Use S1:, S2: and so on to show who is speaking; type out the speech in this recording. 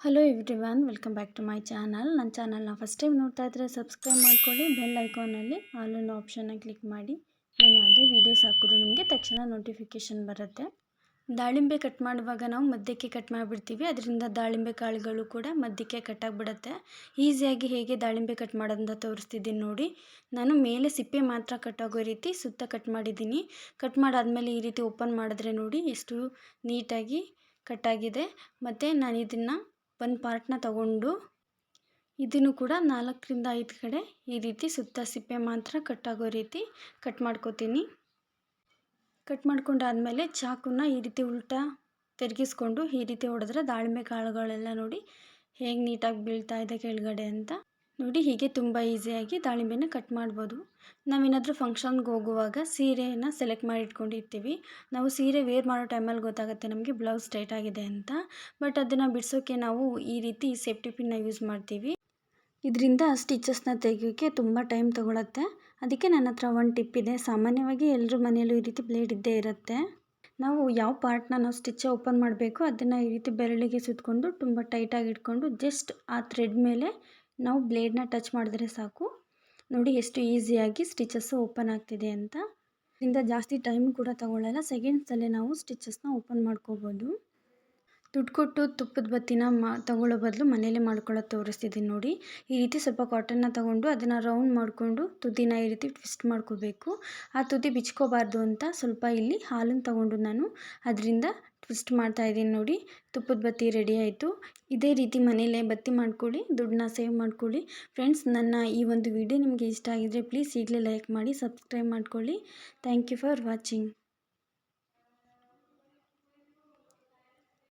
S1: Hello everyone, welcome back to my channel. ನನ್ನ ಚಾನಲ್ನ first time ನೋಡ್ತಾ ಇದ್ದರೆ ಸಬ್ಸ್ಕ್ರೈಬ್ ಮಾಡ್ಕೊಳ್ಳಿ. ಬೆಲ್ ಐಕಾನಲ್ಲಿ ಆಲ್ ಅನ್ನೋ ಆಪ್ಷನ್ನ ಕ್ಲಿಕ್ ಮಾಡಿ. ನಾನು ಯಾವುದೇ ವೀಡಿಯೋಸ್ ಹಾಕಿದ್ರು ನಿಮಗೆ ತಕ್ಷಣ ನೋಟಿಫಿಕೇಷನ್ ಬರುತ್ತೆ. ದಾಳಿಂಬೆ ಕಟ್ ಮಾಡುವಾಗ ನಾವು ಮಧ್ಯಕ್ಕೆ ಕಟ್ ಮಾಡಿಬಿಡ್ತೀವಿ, ಅದರಿಂದ ದಾಳಿಂಬೆ ಕಾಳುಗಳು ಕೂಡ ಮಧ್ಯಕ್ಕೆ ಕಟ್ಟಾಗಿಬಿಡುತ್ತೆ. ಈಸಿಯಾಗಿ ಹೇಗೆ ದಾಳಿಂಬೆ ಕಟ್ ಮಾಡೋದಂತ ತೋರಿಸ್ತಿದ್ದೀನಿ ನೋಡಿ. ನಾನು ಮೇಲೆ ಸಿಪ್ಪೆ ಮಾತ್ರ ಕಟ್ಟಾಗೋ ರೀತಿ ಸುತ್ತ ಕಟ್ ಮಾಡಿದ್ದೀನಿ. ಕಟ್ ಮಾಡಾದಮೇಲೆ ಈ ರೀತಿ ಓಪನ್ ಮಾಡಿದ್ರೆ ನೋಡಿ ಎಷ್ಟು ನೀಟಾಗಿ ಕಟ್ಟಾಗಿದೆ. ಮತ್ತು ನಾನು ಇದನ್ನು ಒಂದು ಪಾರ್ಟ್ನ ತಗೊಂಡು ಇದನ್ನು ಕೂಡ 4ರಿಂದ 5 ಕಡೆ ಈ ರೀತಿ ಸುತ್ತ ಸಿಪ್ಪೆ ಮಾತ್ರ ಕಟ್ಟಾಗೋ ರೀತಿ ಕಟ್ ಮಾಡ್ಕೋತೀನಿ. ಕಟ್ ಮಾಡ್ಕೊಂಡಾದಮೇಲೆ ಚಾಕುನ ಈ ರೀತಿ ಉಲ್ಟಾ ತಿರುಗಿಸ್ಕೊಂಡು ಈ ರೀತಿ ಹೊಡೆದ್ರೆ ದಾಳಿಂಬೆ ಕಾಳುಗಳೆಲ್ಲ ನೋಡಿ ಹೇಗೆ ನೀಟಾಗಿ ಬೀಳ್ತಾ ಇದೆ ಕೆಳಗಡೆ ಅಂತ. ನೋಡಿ, ಹೀಗೆ ತುಂಬ ಈಸಿಯಾಗಿ ದಾಳಿಂಬೆನ ಕಟ್ ಮಾಡ್ಬೋದು. ನಾವೇನಾದರೂ ಫಂಕ್ಷನ್ಗೆ ಹೋಗುವಾಗ ಸೀರೆಯನ್ನು ಸೆಲೆಕ್ಟ್ ಮಾಡಿ ಇಟ್ಕೊಂಡಿರ್ತೀವಿ. ನಾವು ಸೀರೆ ವೇರ್ ಮಾಡೋ ಟೈಮಲ್ಲಿ ಗೊತ್ತಾಗುತ್ತೆ ನಮಗೆ ಬ್ಲೌಸ್ ಟೈಟ್ ಆಗಿದೆ ಅಂತ. ಬಟ್ ಅದನ್ನು ಬಿಡಿಸೋಕ್ಕೆ ನಾವು ಈ ರೀತಿ ಸೇಫ್ಟಿ ಪಿನ್ನ ಯೂಸ್ ಮಾಡ್ತೀವಿ. ಇದರಿಂದ ಸ್ಟಿಚಸ್ನ ತೆಗೆಯೋಕ್ಕೆ ತುಂಬ ಟೈಮ್ ತೊಗೊಳತ್ತೆ. ಅದಕ್ಕೆ ನನ್ನ ಹತ್ರ ಒಂದು ಟಿಪ್ ಇದೆ. ಸಾಮಾನ್ಯವಾಗಿ ಎಲ್ಲರ ಮನೆಯಲ್ಲೂ ಈ ರೀತಿ ಬ್ಲೇಡ್ ಇದ್ದೇ ಇರುತ್ತೆ. ನಾವು ಯಾವ ಪಾರ್ಟ್ನ ನಾವು ಸ್ಟಿಚ್ ಓಪನ್ ಮಾಡಬೇಕು ಅದನ್ನು ಈ ರೀತಿ ಬೆರಳಿಗೆ ಸುತ್ತಕೊಂಡು ತುಂಬ ಟೈಟಾಗಿ ಇಟ್ಕೊಂಡು ಜಸ್ಟ್ ಆ ಥ್ರೆಡ್ ಮೇಲೆ ನಾವು ಬ್ಲೇಡ್ನ ಟಚ್ ಮಾಡಿದ್ರೆ ಸಾಕು. ನೋಡಿ ಎಷ್ಟು ಈಸಿಯಾಗಿ ಸ್ಟಿಚಸ್ಸು ಓಪನ್ ಆಗ್ತಿದೆ ಅಂತ. ಇದರಿಂದ ಜಾಸ್ತಿ ಟೈಮ್ ಕೂಡ ತಗೊಳ್ಳಲ್ಲ, ಸೆಕೆಂಡ್ಸಲ್ಲೇ ನಾವು ಸ್ಟಿಚಸ್ನ ಓಪನ್ ಮಾಡ್ಕೋಬೋದು. ದುಡ್ಡು ಕೊಟ್ಟು ತುಪ್ಪದ ಬತ್ತಿನ ತಗೊಳ್ಳೋ ಬದಲು ಮನೇಲೇ ಮಾಡ್ಕೊಳ್ಳೋದು ತೋರಿಸ್ತಿದ್ದೀನಿ ನೋಡಿ. ಈ ರೀತಿ ಸ್ವಲ್ಪ ಕಾಟನ್ನ ತಗೊಂಡು ಅದನ್ನು ರೌಂಡ್ ಮಾಡಿಕೊಂಡು ತುದಿನ ಈ ರೀತಿ ಟ್ವಿಸ್ಟ್ ಮಾಡ್ಕೋಬೇಕು. ಆ ತುದಿ ಬಿಚ್ಕೋಬಾರ್ದು ಅಂತ ಸ್ವಲ್ಪ ಇಲ್ಲಿ ಹಾಲನ್ನು ತಗೊಂಡು ನಾನು ಅದರಿಂದ ಟ್ವಿಸ್ಟ್ ಮಾಡ್ತಾಯಿದ್ದೀನಿ ನೋಡಿ. ತುಪ್ಪದ ಬತ್ತಿ ರೆಡಿ ಆಯಿತು. ಇದೇ ರೀತಿ ಮನೇಲೇ ಬತ್ತಿ ಮಾಡ್ಕೊಳ್ಳಿ, ದುಡ್ಡನ್ನ ಸೇವ್ ಮಾಡ್ಕೊಳ್ಳಿ. ಫ್ರೆಂಡ್ಸ್, ನನ್ನ ಈ ಒಂದು ವಿಡಿಯೋ ನಿಮಗೆ ಇಷ್ಟ ಆಗಿದರೆ ಪ್ಲೀಸ್ ಈಗಲೇ ಲೈಕ್ ಮಾಡಿ, ಸಬ್ಸ್ಕ್ರೈಬ್ ಮಾಡ್ಕೊಳ್ಳಿ. Thank you for watching.